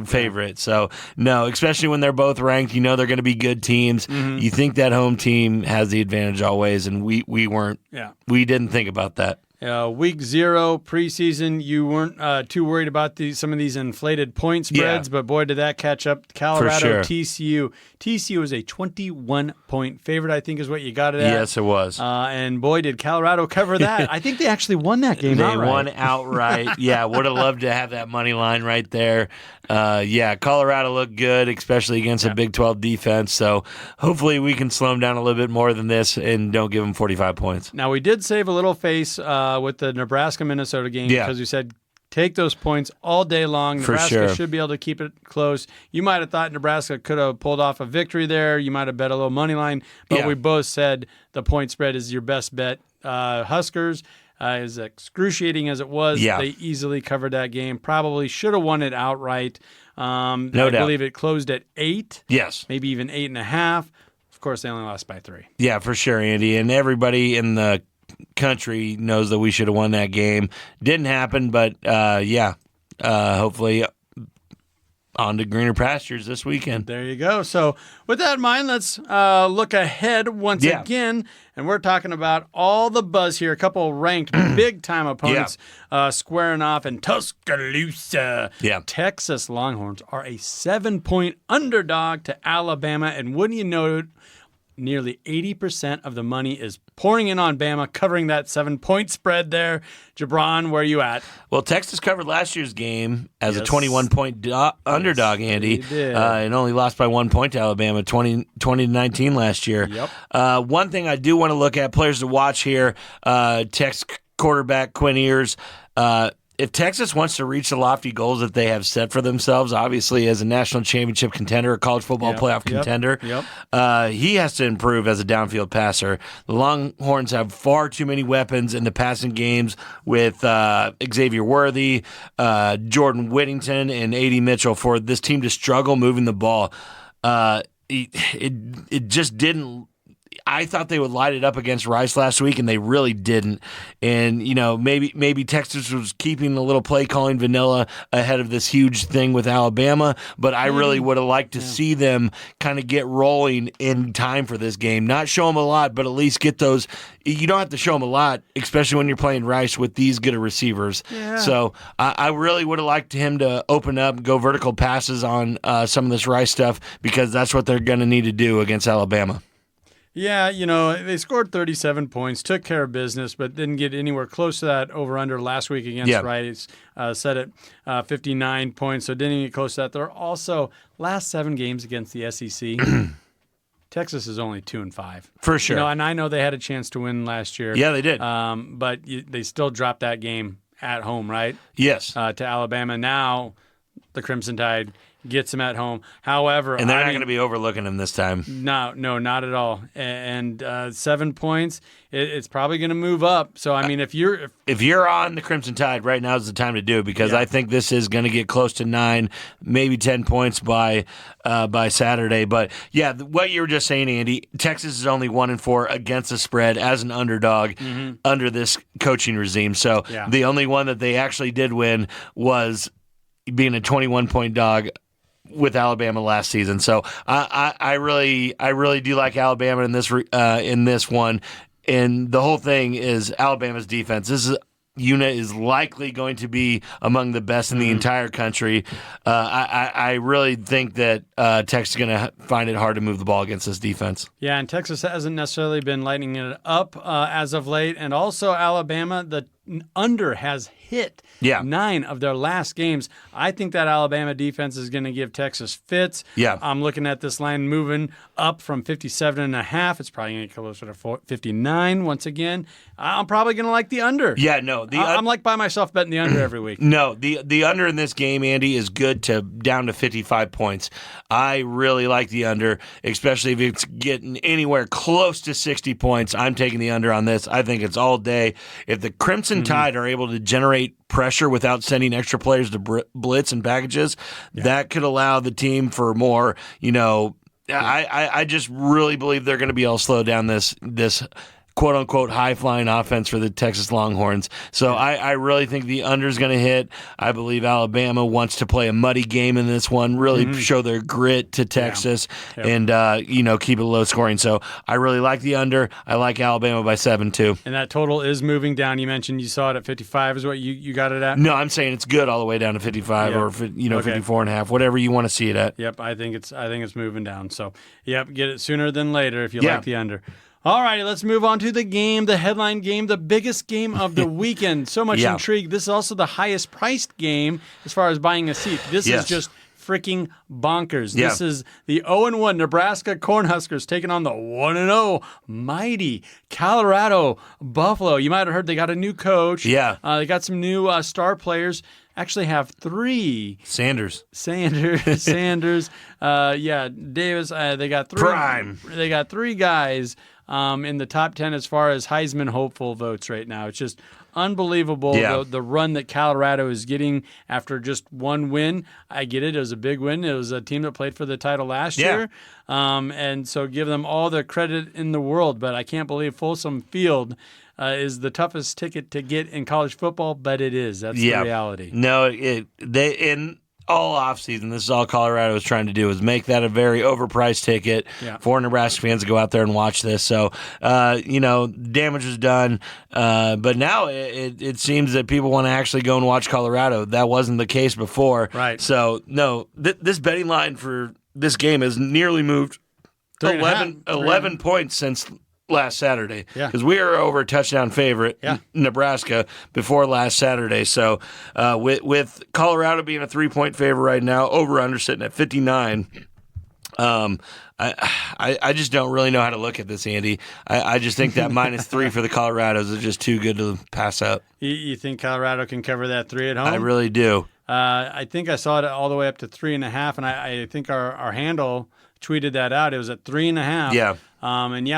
Favorite. So no, especially when they're both ranked. They're going to be good teams. Mm-hmm. You think that home team has the advantage always, and we weren't. Yeah. We didn't think about that. Week 0 preseason, you weren't too worried about some of these inflated point spreads, but boy, did that catch up. Colorado, sure. TCU. TCU is a 21-point favorite, I think is what you got it at. Yes, it was. And boy, did Colorado cover that. I think they actually won that game They outright. won outright. Yeah, would have loved to have that money line right there. Colorado looked good, especially against a Big 12 defense. So hopefully we can slow them down a little bit more than this and don't give them 45 points. Now, we did save a little face with the Nebraska-Minnesota game because we said take those points all day long. For Nebraska sure. should be able to keep it close. You might have thought Nebraska could have pulled off a victory there. You might have bet a little money line, but we both said the point spread is your best bet. Huskers, as excruciating as it was, they easily covered that game. Probably should have won it outright. No doubt. I believe it closed at 8. Yes. Maybe even 8.5. Of course, they only lost by 3. Yeah, for sure, Andy. And everybody in the country knows that we should have won that game. Didn't happen, but hopefully on to greener pastures this weekend. There you go. So with that in mind, let's look ahead once again. And we're talking about all the buzz here. A couple ranked big-time opponents squaring off in Tuscaloosa. Yeah. Texas Longhorns are a 7-point underdog to Alabama. And wouldn't you know it, nearly 80% of the money is pouring in on Bama, covering that 7-point spread there. Jabron, where are you at? Well, Texas covered last year's game as a 21-point underdog, Andy, and only lost by 1 point to Alabama, 20-19 last year. Yep. One thing I do want to look at, players to watch here, Texas quarterback Quinn Ewers. If Texas wants to reach the lofty goals that they have set for themselves, obviously as a national championship contender, a college football playoff contender, he has to improve as a downfield passer. The Longhorns have far too many weapons in the passing games with Xavier Worthy, Jordan Whittington, and A.D. Mitchell for this team to struggle moving the ball. It just didn't. I thought they would light it up against Rice last week, and they really didn't. And, maybe Texas was keeping a little play calling vanilla ahead of this huge thing with Alabama, but I really would have liked to see them kind of get rolling in time for this game. Not show them a lot, but at least get those. You don't have to show them a lot, especially when you're playing Rice with these good of receivers. Yeah. So I really would have liked him to open up, go vertical passes on some of this Rice stuff, because that's what they're going to need to do against Alabama. Yeah, they scored 37 points, took care of business, but didn't get anywhere close to that over-under last week against Rice. Set at 59 points, so didn't even get close to that. There are also last 7 games against the SEC. Texas is only 2-5. For sure. And I know they had a chance to win last year. Yeah, they did. But they still dropped that game at home, right? Yes. To Alabama. Now the Crimson Tide gets them at home. However, and they're not going to be overlooking them this time. No, not at all. And 7 points, it's probably going to move up. So I mean, if you're on the Crimson Tide, right now is the time to do it, because I think this is going to get close to 9, maybe 10 points by Saturday. But yeah, what you were just saying, Andy, Texas is only 1-4 against the spread as an underdog under this coaching regime. So the only one that they actually did win was being a 21-point dog with Alabama last season. So I really do like Alabama in this one. And the whole thing is Alabama's defense. This unit is likely going to be among the best in the entire country. I really think that Texas is going to find it hard to move the ball against this defense. Yeah, and Texas hasn't necessarily been lighting it up as of late. And also Alabama, the under has hit 9 of their last games. I think that Alabama defense is going to give Texas fits. Yeah. I'm looking at this line moving up from 57.5. It's probably going to get closer to 59 once again. I'm probably going to like the under. Yeah, no. I'm like by myself betting the under every week. No, the under in this game, Andy, is good to down to 55 points. I really like the under, especially if it's getting anywhere close to 60 points. I'm taking the under on this. I think it's all day. If the Crimson Tide are able to generate pressure without sending extra players to blitz and packages, that could allow the team for more, I just really believe they're going to be able to slow down this quote-unquote high-flying offense for the Texas Longhorns. So I really think the under is going to hit. I believe Alabama wants to play a muddy game in this one, really show their grit to Texas and, keep it low scoring. So I really like the under. I like Alabama by 7, too. And that total is moving down. You mentioned you saw it at 55 is what you got it at? No, I'm saying it's good all the way down to 55 or, 54.5, whatever you want to see it at. Yep, I think it's moving down. So, get it sooner than later if you like the under. All righty, let's move on to the game, the headline game, the biggest game of the weekend. So much intrigue. This is also the highest priced game as far as buying a seat. This is just freaking bonkers. This is the 0-1 Nebraska Cornhuskers taking on the 1-0 mighty Colorado Buffalo. You might have heard they got a new coach. Yeah. They got some new star players. actually have three. Sanders. Davis. They got three. Prime. They got three guys in the top 10 as far as Heisman hopeful votes right now. It's just unbelievable the run that Colorado is getting after just one win. I get it. It was a big win. It was a team that played for the title last year. And so give them all the credit in the world. But I can't believe Folsom Field is the toughest ticket to get in college football, but it is. That's the reality. No, in all offseason, this is all Colorado was trying to do, is make that a very overpriced ticket for Nebraska fans to go out there and watch this. So, damage was done. But now it seems that people want to actually go and watch Colorado. That wasn't the case before. Right. So, no, this betting line for this game has nearly moved 11 points since last Saturday, because we are over a touchdown favorite, Nebraska, before last Saturday. So with Colorado being a 3-point favorite right now, over-under sitting at 59, I just don't really know how to look at this, Andy. I just think that -3 for the Colorados is just too good to pass up. You think Colorado can cover that 3 at home? I really do. I think I saw it all the way up to 3.5, and I think our handle tweeted that out. It was at 3.5. Yeah.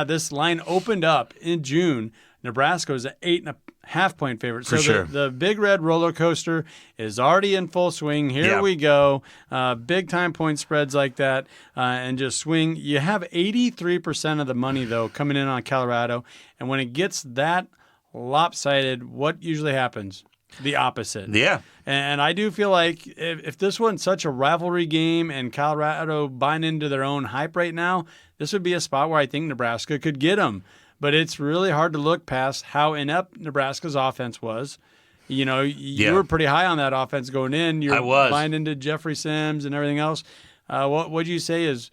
This line opened up in June. Nebraska was an 8.5-point favorite. So the Big Red roller coaster is already in full swing. Here we go. Big time point spreads like that, and just swing. You have 83% of the money though coming in on Colorado, and when it gets that lopsided, what usually happens? The opposite. Yeah. And I do feel like if this wasn't such a rivalry game and Colorado buying into their own hype right now, this would be a spot where I think Nebraska could get them. But it's really hard to look past how inept Nebraska's offense was. You know, you were pretty high on that offense going in. I was. Buying into Jeffrey Sims and everything else. What would you say is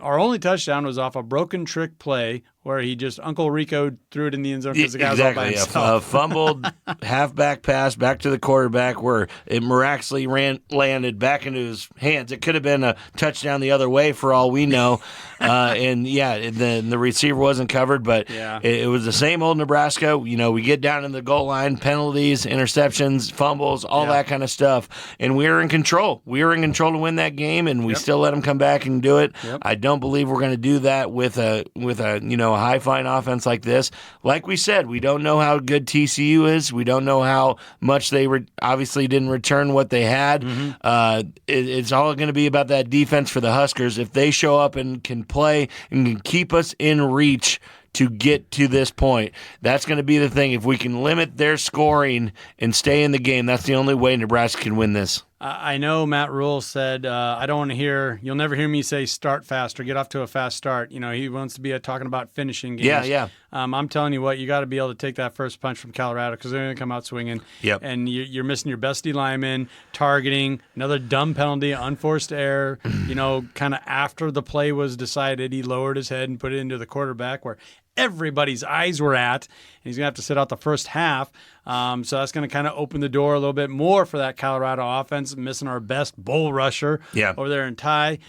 our only touchdown was off a broken trick play where he just Uncle Rico threw it in the end zone because the guy was all by himself. A fumbled halfback pass back to the quarterback where it miraculously landed back into his hands. It could have been a touchdown the other way for all we know. The receiver wasn't covered, but it was the same old Nebraska. You know, we get down in the goal line, penalties, interceptions, fumbles, all that kind of stuff, and we were in control. We were in control to win that game, and we still let them come back and do it. Yep. I don't believe we're going to do that with a high-flying offense like this. Like we said, we don't know how good TCU is. We don't know how much they obviously didn't return what they had. Mm-hmm. It's all going to be about that defense for the Huskers. If they show up and can play and can keep us in reach to get to this point, that's going to be the thing. If we can limit their scoring and stay in the game, that's the only way Nebraska can win this. I know Matt Rule said, I don't want to you'll never hear me say start fast or get off to a fast start. You know, he wants to be talking about finishing games. Yeah. I'm telling you what, you got to be able to take that first punch from Colorado because they're going to come out swinging. Yep. And you're missing your best D lineman, targeting, another dumb penalty, unforced error. Kind of after the play was decided, he lowered his head and put it into the quarterback where everybody's eyes were at. And he's going to have to sit out the first half. So that's going to kind of open the door a little bit more for that Colorado offense, missing our best bull rusher over there in Ty.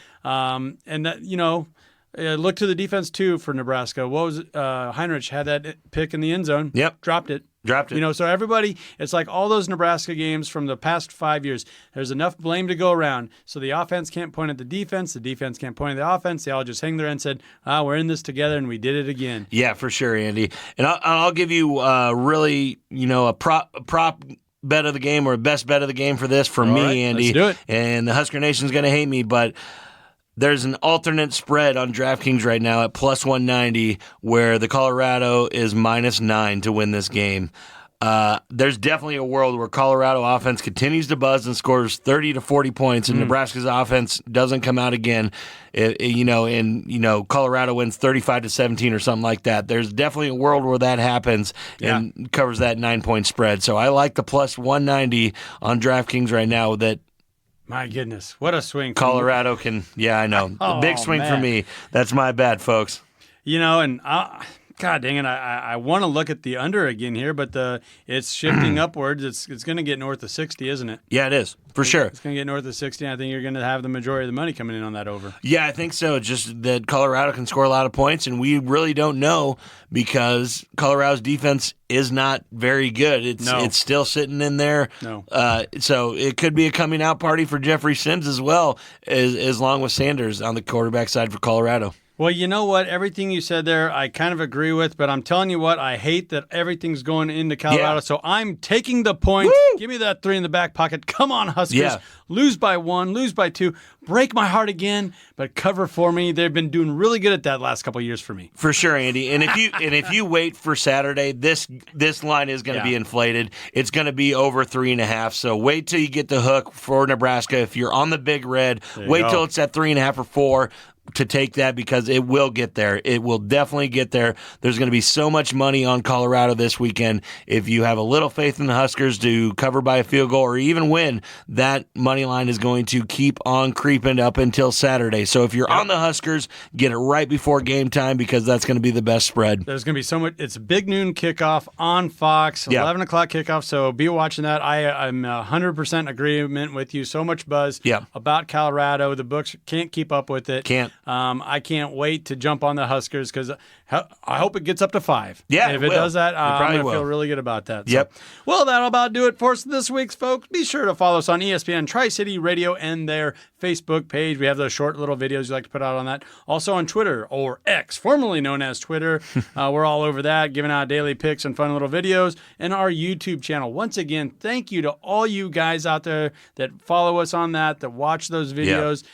Look to the defense, too, for Nebraska. What was Heinrich had that pick in the end zone. Yep. Dropped it. So everybody, it's like all those Nebraska games from the past 5 years, there's enough blame to go around. So the offense can't point at the defense can't point at the offense. They all just hang their head and said, we're in this together, and we did it again. Yeah, for sure, Andy. And I'll give you really, a prop bet of the game or best bet of the game for this for me, right, Andy. Let's do it. And the Husker Nation's going to hate me, but there's an alternate spread on DraftKings right now at plus 190 where the Colorado is -9 to win this game. There's definitely a world where Colorado offense continues to buzz and scores 30 to 40 points, and Nebraska's offense doesn't come out again. Colorado wins 35-17 or something like that. There's definitely a world where that happens and covers that 9-point spread. So I like the plus 190 on DraftKings right now. That. My goodness, what a swing. Colorado can, I know. Big swing for me. That's my bad, folks. And God dang it, I want to look at the under again here, but it's shifting upwards. It's going to get north of 60, isn't it? Yeah, it is, for sure. It's going to get north of 60, and I think you're going to have the majority of the money coming in on that over. Yeah, I think so. Just that Colorado can score a lot of points, and we really don't know because Colorado's defense is not very good. It's still sitting in there. No. So it could be a coming out party for Jeffrey Sims as well, as long with Sanders on the quarterback side for Colorado. Well, you know what? Everything you said there, I kind of agree with, but I'm telling you what, I hate that everything's going into Colorado, so I'm taking the points. Woo! Give me that 3 in the back pocket. Come on, Huskers. Yeah. Lose by 1, lose by 2, break my heart again, but cover for me. They've been doing really good at that last couple of years for me. For sure, Andy. And if you wait for Saturday, this line is going to be inflated. It's going to be over 3.5. So wait till you get the hook for Nebraska. If you're on the Big Red, wait till it's at 3.5 or 4. To take that because it will get there. It will definitely get there. There's going to be so much money on Colorado this weekend. If you have a little faith in the Huskers to cover by a field goal or even win, that money line is going to keep on creeping up until Saturday. So if you're on the Huskers, get it right before game time because that's going to be the best spread. There's going to be so much. It's a big noon kickoff on Fox, 11 o'clock kickoff, so be watching that. I'm 100% agreement with you. So much buzz about Colorado. The books can't keep up with it. Can't. I can't wait to jump on the Huskers because I hope it gets up to 5. Yeah, and if it does that, I'm going to feel really good about that. Yep. So, well, that'll about do it for us this week, folks. Be sure to follow us on ESPN Tri-City Radio and their Facebook page. We have those short little videos you like to put out on that. Also on Twitter, or X, formerly known as Twitter. We're all over that, giving out daily pics and fun little videos. And our YouTube channel. Once again, thank you to all you guys out there that follow us on that watch those videos.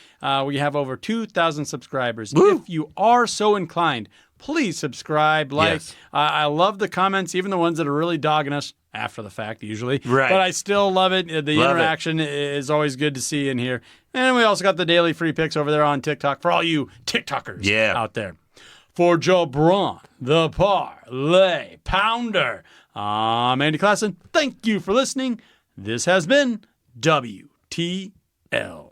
We have over 2,000 subscribers. Woo! If you are so inclined, please subscribe, like. Yes. I love the comments, even the ones that are really dogging us after the fact, usually. Right. But I still love it. The Love interaction is always good to see in here. And we also got the daily free picks over there on TikTok for all you TikTokers out there. For Jabron, the Parlay Pounder, I'm Andy Klassen. Thank you for listening. This has been WTL.